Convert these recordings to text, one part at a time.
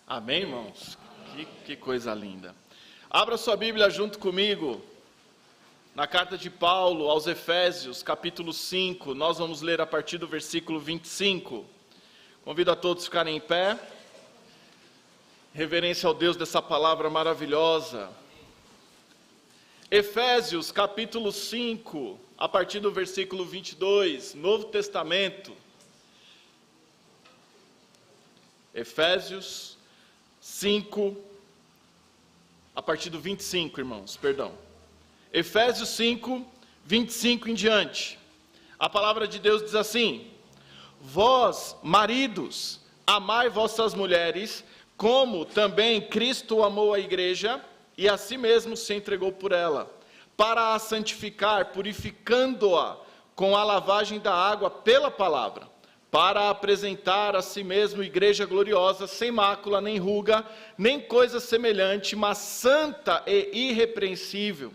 Amém, irmãos? Que coisa linda. Abra sua Bíblia junto comigo, na carta de Paulo aos Efésios, capítulo 5. Nós vamos ler a partir do versículo 25. Convido a todos a ficarem em pé. Reverência ao Deus dessa palavra maravilhosa. Efésios, capítulo 5, a partir do versículo 22, Novo Testamento. Efésios 5, a partir do 25, irmãos, perdão. Efésios 5, 25 em diante. A palavra de Deus diz assim: Vós, maridos, amai vossas mulheres, como também Cristo amou a igreja, e a si mesmo se entregou por ela, para a santificar, purificando-a com a lavagem da água pela palavra, para apresentar a si mesmo igreja gloriosa, sem mácula, nem ruga, nem coisa semelhante, mas santa e irrepreensível.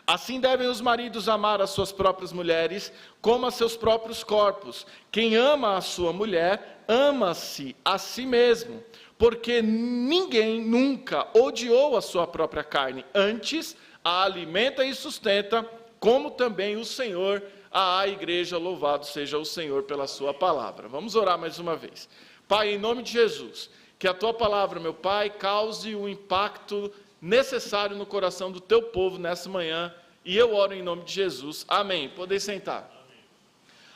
Assim devem os maridos amar as suas próprias mulheres, como a seus próprios corpos. Quem ama a sua mulher, ama-se a si mesmo, porque ninguém nunca odiou a sua própria carne, antes a alimenta e sustenta, como também o Senhor à igreja. Louvado seja o Senhor pela sua palavra. Vamos orar mais uma vez. Pai, em nome de Jesus, que a tua palavra, meu Pai, cause o impacto necessário no coração do teu povo nessa manhã, e eu oro em nome de Jesus. Amém. Podem sentar.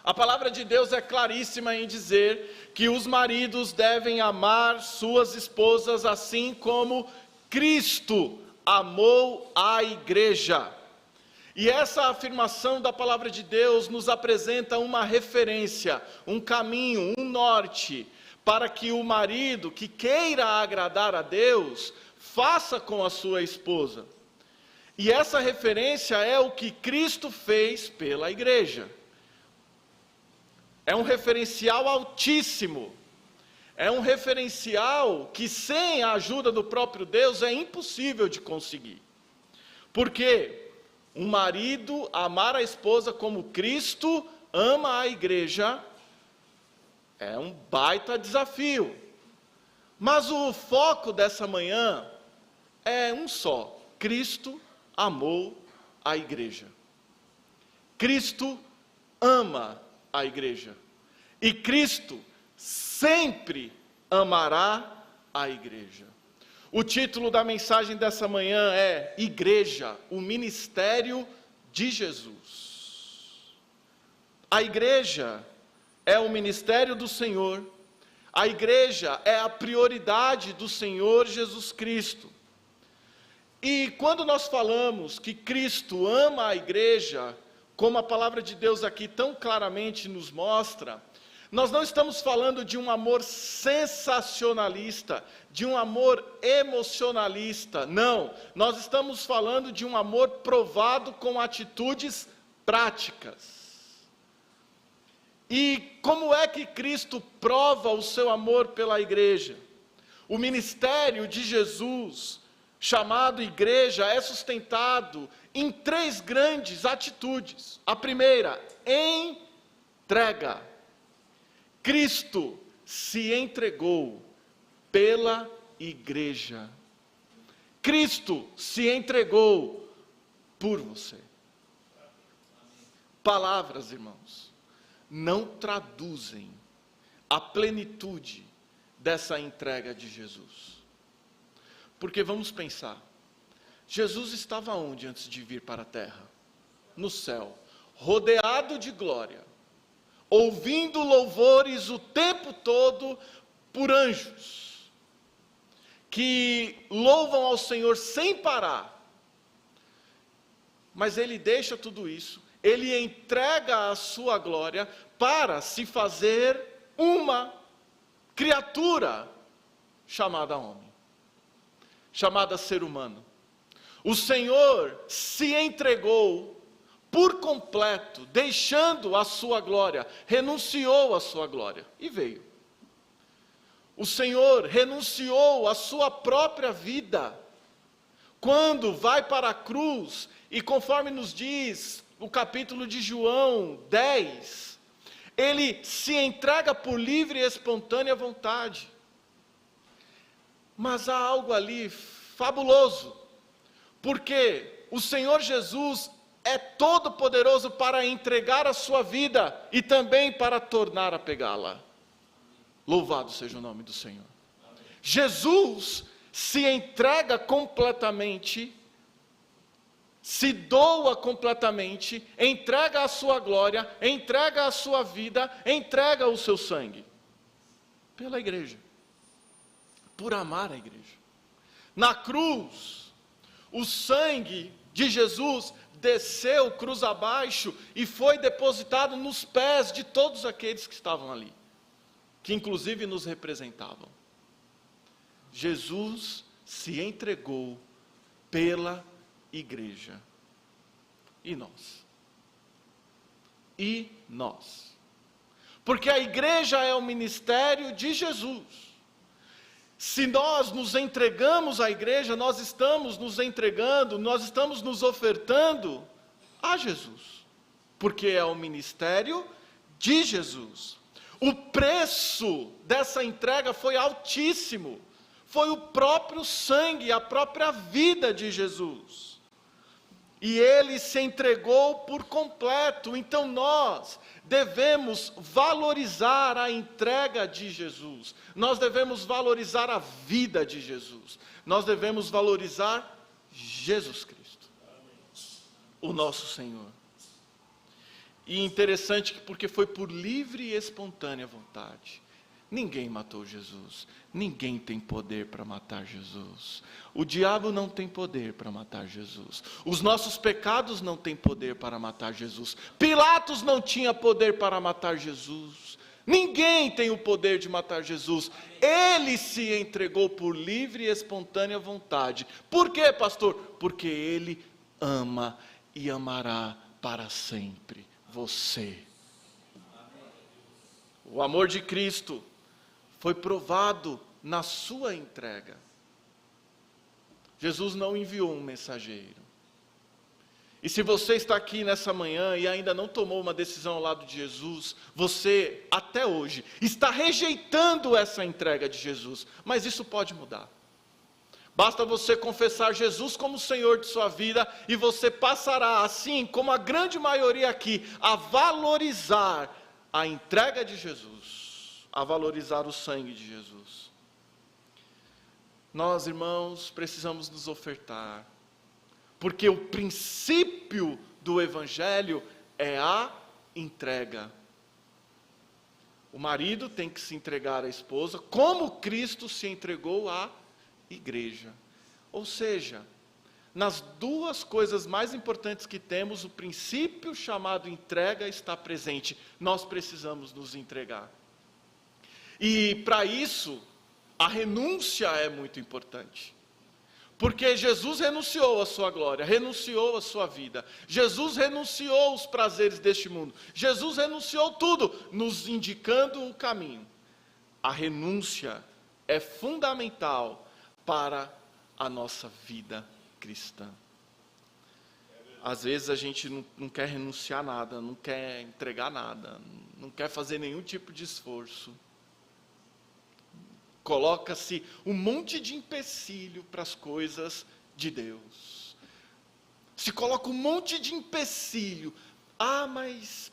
A palavra de Deus é claríssima em dizer que os maridos devem amar suas esposas assim como Cristo amou a igreja. E essa afirmação da palavra de Deus nos apresenta uma referência, um caminho, um norte, para que o marido que queira agradar a Deus, faça com a sua esposa. E essa referência é o que Cristo fez pela igreja. É um referencial altíssimo. É um referencial que sem a ajuda do próprio Deus é impossível de conseguir. Por quê? Um marido amar a esposa como Cristo ama a igreja é um baita desafio. Mas o foco dessa manhã é um só: Cristo amou a igreja. Cristo ama a igreja. E Cristo sempre amará a igreja. O título da mensagem dessa manhã é Igreja, o Ministério de Jesus. A igreja é o ministério do Senhor. A igreja é a prioridade do Senhor Jesus Cristo. E quando nós falamos que Cristo ama a igreja, como a palavra de Deus aqui tão claramente nos mostra, nós não estamos falando de um amor sensacionalista, de um amor emocionalista, não. Nós estamos falando de um amor provado com atitudes práticas. E como é que Cristo prova o seu amor pela igreja? O ministério de Jesus, chamado igreja, é sustentado em 3 grandes atitudes. A primeira, entrega. Cristo se entregou pela igreja. Cristo se entregou por você. Palavras, irmãos, não traduzem a plenitude dessa entrega de Jesus. Porque vamos pensar, Jesus estava onde antes de vir para a terra? No céu, rodeado de glória, ouvindo louvores o tempo todo por anjos, que louvam ao Senhor sem parar. Mas ele deixa tudo isso, ele entrega a sua glória para se fazer uma criatura chamada homem, chamada ser humano. O Senhor se entregou por completo, deixando a sua glória, renunciou à sua glória e veio. O Senhor renunciou à sua própria vida, quando vai para a cruz, e conforme nos diz o capítulo de João 10, ele se entrega por livre e espontânea vontade. Mas há algo ali fabuloso, porque o Senhor Jesus é todo poderoso para entregar a sua vida e também para tornar a pegá-la. Louvado seja o nome do Senhor. Jesus se entrega completamente, se doa completamente, entrega a sua glória, entrega a sua vida, entrega o seu sangue, pela igreja, por amar a igreja. Na cruz, o sangue de Jesus desceu cruz abaixo e foi depositado nos pés de todos aqueles que estavam ali, que inclusive nos representavam. Jesus se entregou pela igreja. E nós? E nós? Porque a igreja é o ministério de Jesus. Se nós nos entregamos à igreja, nós estamos nos entregando, nós estamos nos ofertando a Jesus. Porque é o ministério de Jesus. O preço dessa entrega foi altíssimo. Foi o próprio sangue, a própria vida de Jesus. E ele se entregou por completo. Então nós devemos valorizar a entrega de Jesus. Nós devemos valorizar a vida de Jesus. Nós devemos valorizar Jesus Cristo, o nosso Senhor. E interessante que porque foi por livre e espontânea vontade. Ninguém matou Jesus. Ninguém tem poder para matar Jesus. O diabo não tem poder para matar Jesus. Os nossos pecados não têm poder para matar Jesus. Pilatos não tinha poder para matar Jesus. Ninguém tem o poder de matar Jesus. Ele se entregou por livre e espontânea vontade. Por quê, pastor? Porque ele ama e amará para sempre você. O amor de Cristo foi provado na sua entrega. Jesus não enviou um mensageiro. E se você está aqui nessa manhã e ainda não tomou uma decisão ao lado de Jesus, você, até hoje, está rejeitando essa entrega de Jesus. Mas isso pode mudar. Basta você confessar Jesus como Senhor de sua vida e você passará, assim como a grande maioria aqui, a valorizar a entrega de Jesus, a valorizar o sangue de Jesus. Nós, irmãos, precisamos nos ofertar, porque o princípio do Evangelho é a entrega. O marido tem que se entregar à esposa, como Cristo se entregou à igreja. Ou seja, nas duas coisas mais importantes que temos, o princípio chamado entrega está presente. Nós precisamos nos entregar. E para isso, a renúncia é muito importante. Porque Jesus renunciou à sua glória, renunciou à sua vida. Jesus renunciou aos prazeres deste mundo. Jesus renunciou tudo, nos indicando o caminho. A renúncia é fundamental para a nossa vida cristã. Às vezes a gente não quer renunciar a nada, não quer entregar nada, não quer fazer nenhum tipo de esforço. Coloca-se um monte de empecilho para as coisas de Deus. Se coloca um monte de empecilho. Ah, mas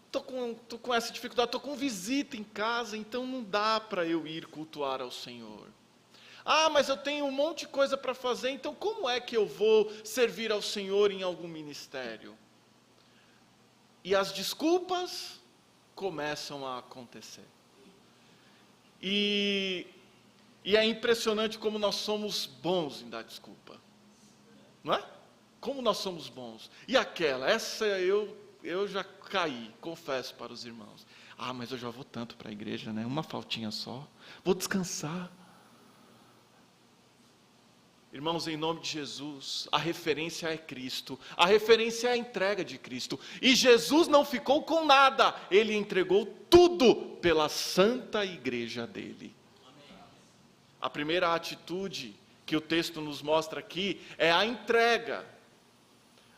tô com essa dificuldade, estou com visita em casa, então não dá para eu ir cultuar ao Senhor. Ah, mas eu tenho um monte de coisa para fazer, então como é que eu vou servir ao Senhor em algum ministério? E as desculpas começam a acontecer. E é impressionante como nós somos bons em dar desculpa. Não é? Como nós somos bons. E essa eu já caí, confesso para os irmãos. Ah, mas eu já vou tanto para a igreja, né? Uma faltinha só. Vou descansar. Irmãos, em nome de Jesus, a referência é Cristo, a referência é a entrega de Cristo, e Jesus não ficou com nada, Ele entregou tudo pela santa igreja dEle. A primeira atitude que o texto nos mostra aqui é a entrega.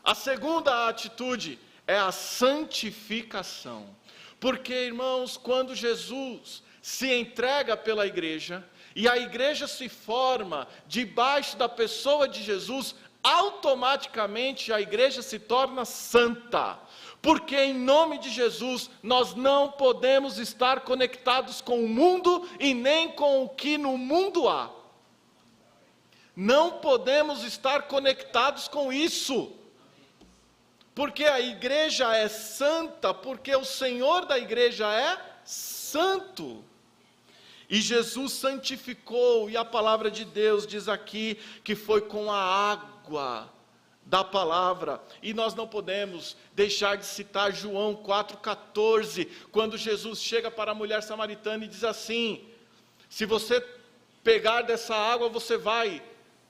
A segunda atitude é a santificação, porque, irmãos, quando Jesus se entrega pela igreja, e a igreja se forma debaixo da pessoa de Jesus, automaticamente a igreja se torna santa. Porque em nome de Jesus, nós não podemos estar conectados com o mundo e nem com o que no mundo há. Não podemos estar conectados com isso. Porque a igreja é santa, porque o Senhor da igreja é santo. E Jesus santificou, e a palavra de Deus diz aqui que foi com a água da palavra. E nós não podemos deixar de citar João 4,14, quando Jesus chega para a mulher samaritana e diz assim: se você pegar dessa água, você vai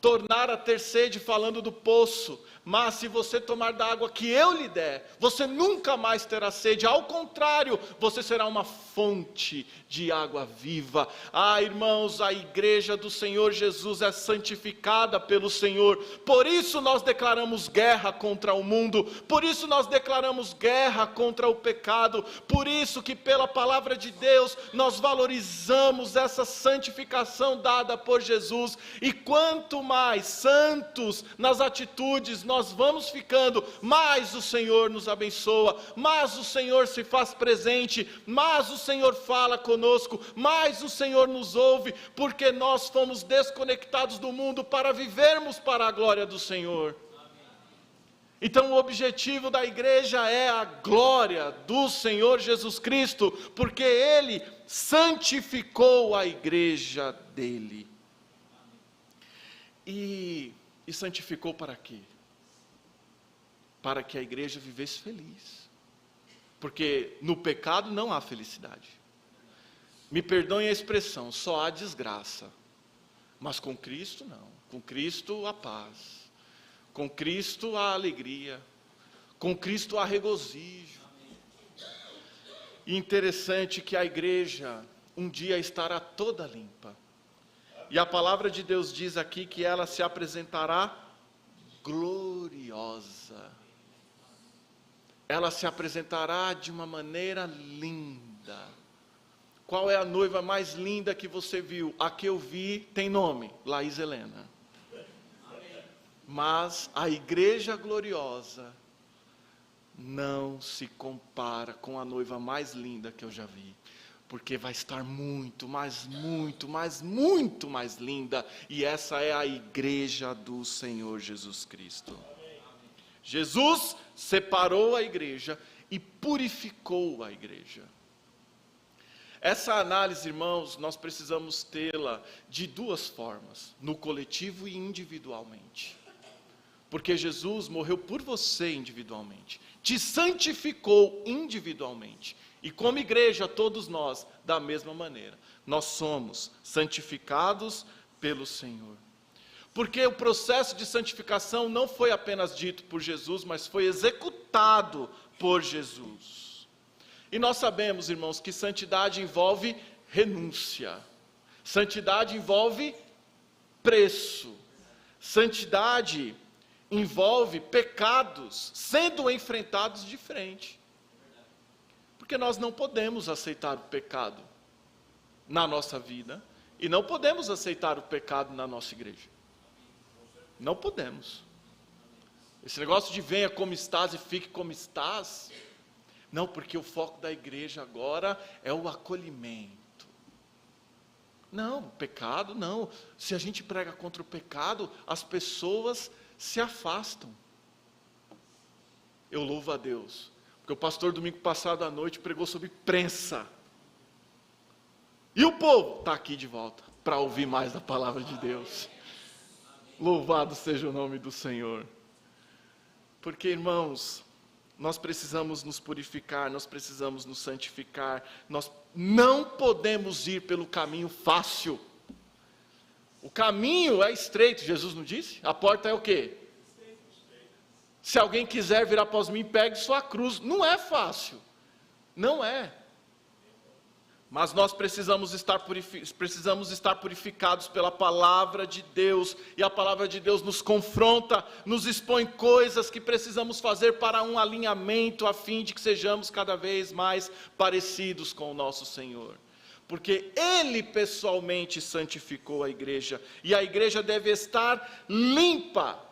tornar a ter sede, falando do poço, mas se você tomar da água que eu lhe der, você nunca mais terá sede, ao contrário, você será uma fonte de água viva. Ah, irmãos, a igreja do Senhor Jesus é santificada pelo Senhor, por isso nós declaramos guerra contra o mundo, por isso nós declaramos guerra contra o pecado, por isso que pela palavra de Deus, nós valorizamos essa santificação dada por Jesus, e quanto mais santos nas atitudes nós vamos ficando, mais o Senhor nos abençoa, mais o Senhor se faz presente, mais o Senhor fala conosco, mais o Senhor nos ouve, porque nós fomos desconectados do mundo para vivermos para a glória do Senhor. Então o objetivo da igreja é a glória do Senhor Jesus Cristo, porque Ele santificou a igreja dele. E santificou para quê? Para que a igreja vivesse feliz. Porque no pecado não há felicidade. Me perdoem a expressão, só há desgraça. Mas com Cristo não. Com Cristo há paz. Com Cristo há alegria. Com Cristo há regozijo. E interessante que a igreja um dia estará toda limpa. E a palavra de Deus diz aqui que ela se apresentará gloriosa. Ela se apresentará de uma maneira linda. Qual é a noiva mais linda que você viu? A que eu vi tem nome, Laís Helena. Mas a igreja gloriosa não se compara com a noiva mais linda que eu já vi. Porque vai estar muito mais linda. E essa é a igreja do Senhor Jesus Cristo. Jesus separou a igreja e purificou a igreja. Essa análise, irmãos, nós precisamos tê-la de duas formas, no coletivo e individualmente. Porque Jesus morreu por você individualmente, te santificou individualmente. E como igreja, todos nós, da mesma maneira, nós somos santificados pelo Senhor. Porque o processo de santificação não foi apenas dito por Jesus, mas foi executado por Jesus. E nós sabemos, irmãos, que santidade envolve renúncia. Santidade envolve preço. Santidade envolve pecados sendo enfrentados de frente. Porque nós não podemos aceitar o pecado na nossa vida e não podemos aceitar o pecado na nossa igreja. Não podemos. Esse negócio de venha como estás e fique como estás, não, porque o foco da igreja agora é o acolhimento. Não, pecado não. Se a gente prega contra o pecado, as pessoas se afastam. Eu louvo a Deus. Porque o pastor domingo passado à noite pregou sobre prensa. E o povo está aqui de volta para ouvir mais da palavra de Deus. Louvado seja o nome do Senhor. Porque, irmãos, nós precisamos nos purificar, nós precisamos nos santificar. Nós não podemos ir pelo caminho fácil. O caminho é estreito, Jesus não disse? A porta é o quê? Se alguém quiser vir após mim, pegue sua cruz. Não é fácil. Não é. Mas nós precisamos estar purificados pela palavra de Deus. E a palavra de Deus nos confronta, nos expõe coisas que precisamos fazer para um alinhamento, a fim de que sejamos cada vez mais parecidos com o nosso Senhor. porque Ele pessoalmente santificou a igreja, e a igreja deve estar limpa.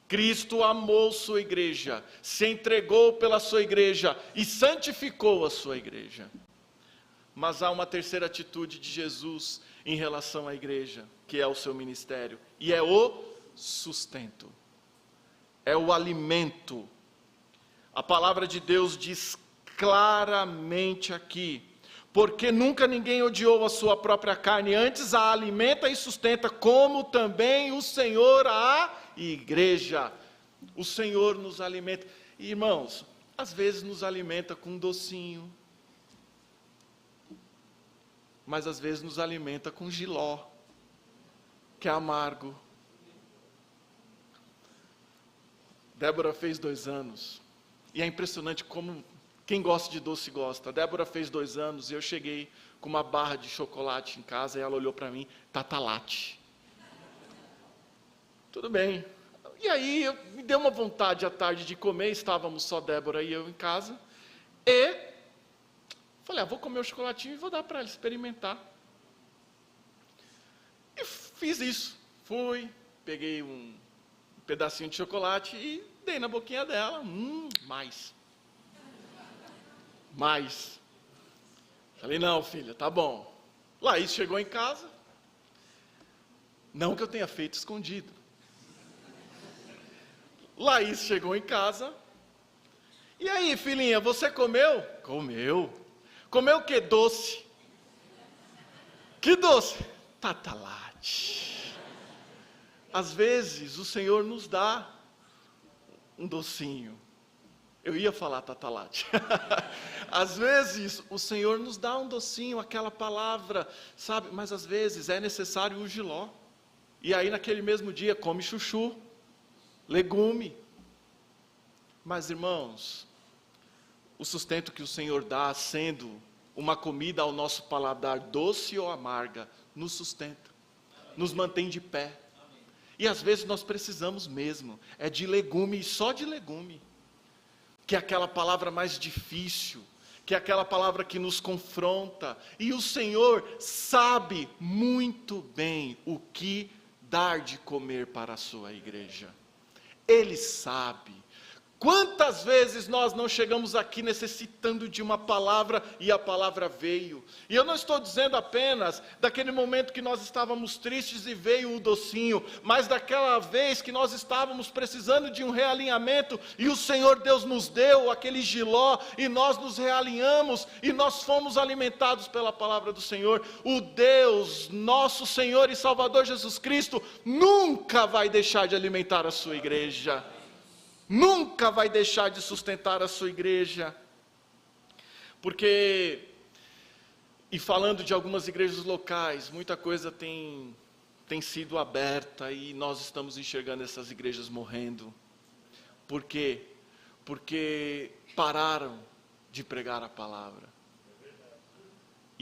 Cristo amou sua igreja, se entregou pela sua igreja e santificou a sua igreja. Mas há uma terceira atitude de Jesus em relação à igreja, que é o seu ministério, e é o sustento, é o alimento. A palavra de Deus diz claramente aqui: porque nunca ninguém odiou a sua própria carne, antes a alimenta e sustenta, como também o Senhor a igreja. O Senhor nos alimenta. Irmãos, às vezes nos alimenta com um docinho, mas às vezes nos alimenta com jiló, que é amargo. Débora fez 2 anos, e é impressionante como quem gosta de doce gosta. A Débora fez 2 anos, e eu cheguei com uma barra de chocolate em casa, e ela olhou para mim: Tatalate. Tudo bem. E aí, me deu uma vontade à tarde de comer, estávamos só Débora e eu em casa, e falei: vou comer o chocolatinho e vou dar para ela experimentar. E fiz isso. Fui, peguei um pedacinho de chocolate e dei na boquinha dela. Mais. Falei: não, filha, tá bom. Laís chegou em casa. Não que eu tenha feito escondido. Laís chegou em casa. E aí, filhinha, você comeu? Comeu. Comeu o quê? Doce. Que doce? Tatalate. Às vezes o Senhor nos dá um docinho. Eu ia falar tatalate. Às vezes o Senhor nos dá um docinho, aquela palavra, sabe? Mas às vezes é necessário o jiló. E aí naquele mesmo dia come chuchu, legume. Mas irmãos, o sustento que o Senhor dá, sendo uma comida ao nosso paladar, doce ou amarga, nos sustenta, nos mantém de pé. E às vezes nós precisamos mesmo, é de legume, e só de legume, que é aquela palavra mais difícil, que é aquela palavra que nos confronta, e o Senhor sabe muito bem o que dar de comer para a sua igreja. Ele sabe. Quantas vezes nós não chegamos aqui necessitando de uma palavra e a palavra veio? E eu não estou dizendo apenas daquele momento que nós estávamos tristes e veio o docinho, mas daquela vez que nós estávamos precisando de um realinhamento e o Senhor Deus nos deu aquele jiló e nós nos realinhamos e nós fomos alimentados pela palavra do Senhor. O Deus, nosso Senhor e Salvador Jesus Cristo, nunca vai deixar de alimentar a sua igreja. Nunca vai deixar de sustentar a sua igreja. Porque, e falando de algumas igrejas locais, muita coisa tem sido aberta e nós estamos enxergando essas igrejas morrendo. Por quê? Porque pararam de pregar a palavra.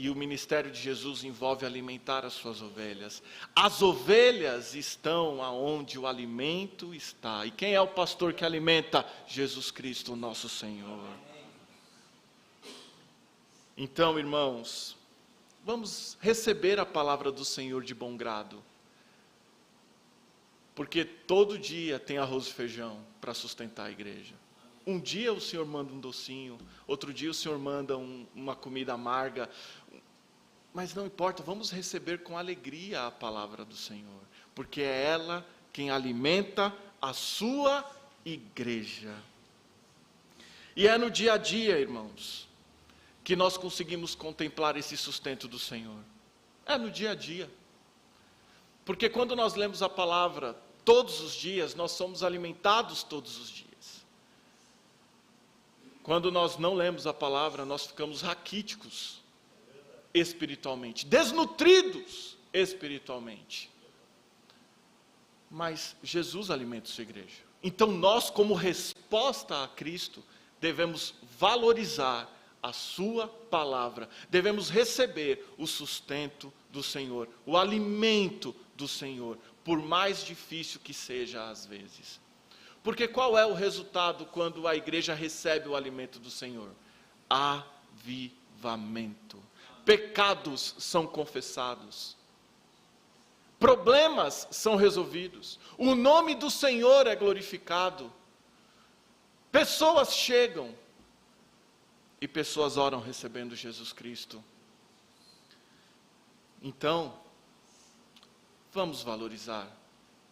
E o ministério de Jesus envolve alimentar as suas ovelhas. As ovelhas estão aonde o alimento está. E quem é o pastor que alimenta? Jesus Cristo, nosso Senhor. Então, irmãos, vamos receber a palavra do Senhor de bom grado. Porque todo dia tem arroz e feijão para sustentar a igreja. Um dia o Senhor manda um docinho, outro dia o Senhor manda uma comida amarga, mas não importa, vamos receber com alegria a palavra do Senhor, porque é ela quem alimenta a sua igreja. E é no dia a dia, irmãos, que nós conseguimos contemplar esse sustento do Senhor. É no dia a dia. Porque quando nós lemos a palavra todos os dias, nós somos alimentados todos os dias. Quando nós não lemos a palavra, nós ficamos raquíticos espiritualmente, desnutridos espiritualmente. Mas Jesus alimenta a sua igreja. Então nós, como resposta a Cristo, devemos valorizar a sua palavra, devemos receber o sustento do Senhor, o alimento do Senhor, por mais difícil que seja às vezes. Porque qual é o resultado quando a igreja recebe o alimento do Senhor? Avivamento. pecados são confessados, problemas são resolvidos, o nome do Senhor é glorificado, pessoas chegam e pessoas oram recebendo Jesus Cristo. Então, vamos valorizar,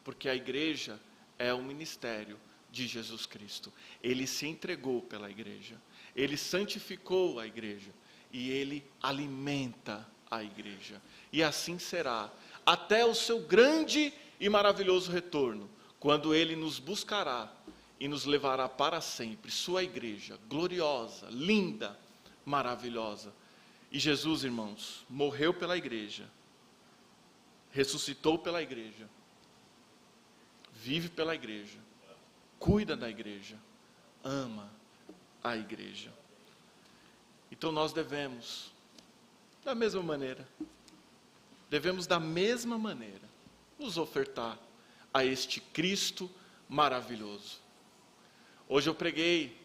porque a igreja é o ministério de Jesus Cristo. Ele se entregou pela igreja, Ele santificou a igreja e Ele alimenta a igreja. E assim será até o seu grande e maravilhoso retorno, quando Ele nos buscará e nos levará para sempre, sua igreja gloriosa, linda, maravilhosa. E Jesus, irmãos, morreu pela igreja, ressuscitou pela igreja, vive pela igreja, cuida da igreja, ama a igreja. Então nós devemos, da mesma maneira, nos ofertar a este Cristo maravilhoso. Hoje eu preguei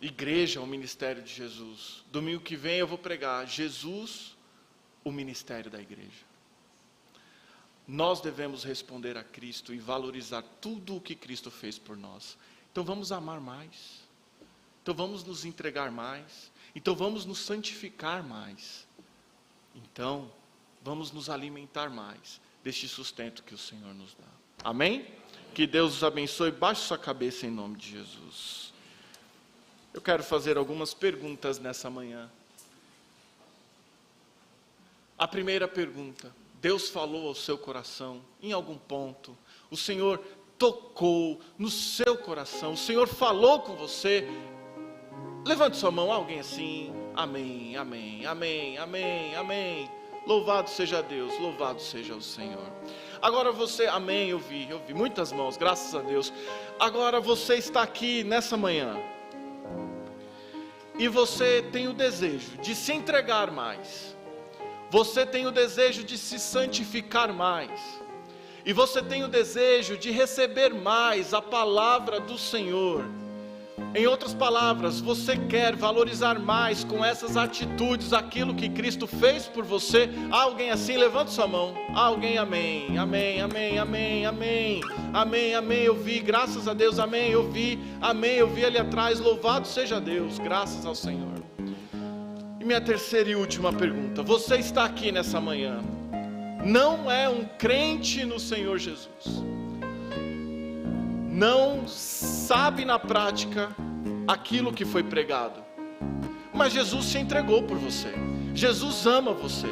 igreja, o ministério de Jesus. Domingo que vem eu vou pregar Jesus, o ministério da igreja. Nós devemos responder a Cristo e valorizar tudo o que Cristo fez por nós. Então vamos amar mais. Então vamos nos entregar mais. Então vamos nos santificar mais. Então vamos nos alimentar mais deste sustento que o Senhor nos dá. Amém? Que Deus os abençoe. Baixe sua cabeça em nome de Jesus. Eu quero fazer algumas perguntas nessa manhã. A primeira pergunta: Deus falou ao seu coração em algum ponto? O Senhor tocou no seu coração? O Senhor falou com você? Levante sua mão, alguém assim. Amém, amém, amém, amém, amém. Louvado seja Deus, louvado seja o Senhor. Agora você, amém, eu vi muitas mãos, graças a Deus. Agora você está aqui nessa manhã e você tem o desejo de se entregar mais. Você tem o desejo de se santificar mais. E você tem o desejo de receber mais a palavra do Senhor. Em outras palavras, você quer valorizar mais com essas atitudes aquilo que Cristo fez por você? Há alguém assim? Levante sua mão. Há alguém? Amém, amém, amém, amém, amém, amém, amém, eu vi, graças a Deus, amém, eu vi ali atrás, louvado seja Deus, graças ao Senhor. E minha terceira e última pergunta: você está aqui nessa manhã, não é um crente no Senhor Jesus, não sabe na prática aquilo que foi pregado, mas Jesus se entregou por você, Jesus ama você,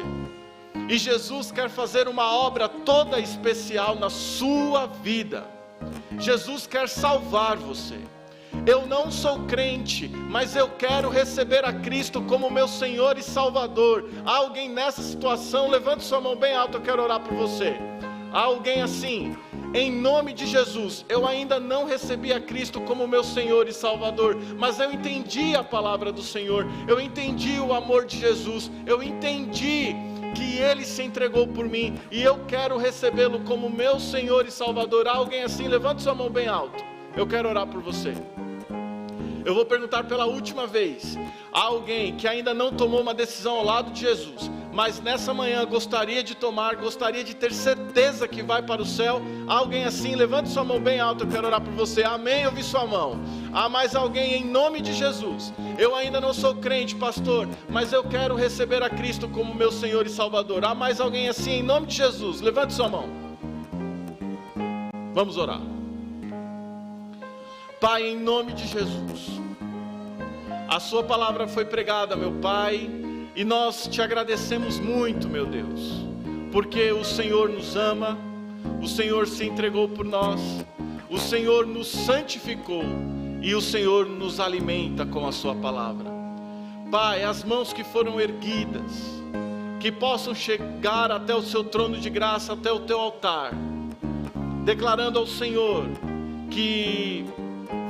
e Jesus quer fazer uma obra toda especial na sua vida. Jesus quer salvar você. Eu não sou crente, mas eu quero receber a Cristo como meu Senhor e Salvador. Há alguém nessa situação? Levante sua mão bem alta, eu quero orar por você. Há alguém assim? Em nome de Jesus, eu ainda não recebi a Cristo como meu Senhor e Salvador, mas eu entendi a palavra do Senhor, eu entendi o amor de Jesus, eu entendi que Ele se entregou por mim, e eu quero recebê-lo como meu Senhor e Salvador. Há alguém assim? Levante sua mão bem alto, eu quero orar por você. Eu vou perguntar pela última vez: há alguém que ainda não tomou uma decisão ao lado de Jesus, mas nessa manhã gostaria de tomar, gostaria de ter certeza que vai para o céu? Há alguém assim? Levante sua mão bem alta, eu quero orar por você. Amém, eu vi sua mão. Há mais alguém? Em nome de Jesus: eu ainda não sou crente, pastor, mas eu quero receber a Cristo como meu Senhor e Salvador. Há mais alguém assim? Em nome de Jesus, levante sua mão. Vamos orar. Pai, em nome de Jesus, a sua palavra foi pregada, meu Pai, e nós te agradecemos muito, meu Deus, porque o Senhor nos ama, o Senhor se entregou por nós, o Senhor nos santificou e o Senhor nos alimenta com a sua palavra. Pai, as mãos que foram erguidas, que possam chegar até o seu trono de graça, até o teu altar, declarando ao Senhor que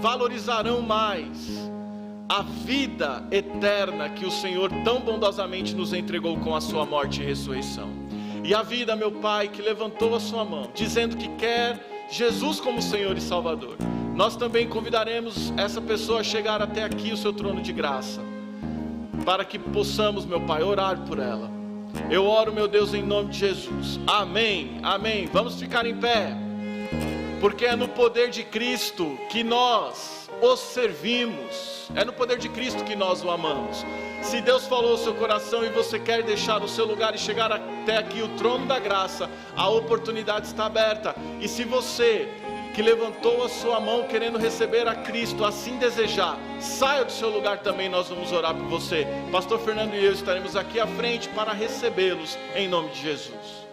valorizarão mais a vida eterna que o Senhor tão bondosamente nos entregou com a sua morte e ressurreição. E a vida, meu Pai, que levantou a sua mão, dizendo que quer Jesus como Senhor e Salvador, nós também convidaremos essa pessoa a chegar até aqui, o seu trono de graça, para que possamos, meu Pai, orar por ela. Eu oro, meu Deus, em nome de Jesus. Amém, amém. Vamos ficar em pé, porque é no poder de Cristo que nós o servimos, é no poder de Cristo que nós o amamos. Se Deus falou ao seu coração e você quer deixar o seu lugar e chegar até aqui, o trono da graça, a oportunidade está aberta. E se você que levantou a sua mão querendo receber a Cristo, assim desejar, saia do seu lugar também, nós vamos orar por você. Pastor Fernando e eu estaremos aqui à frente para recebê-los em nome de Jesus.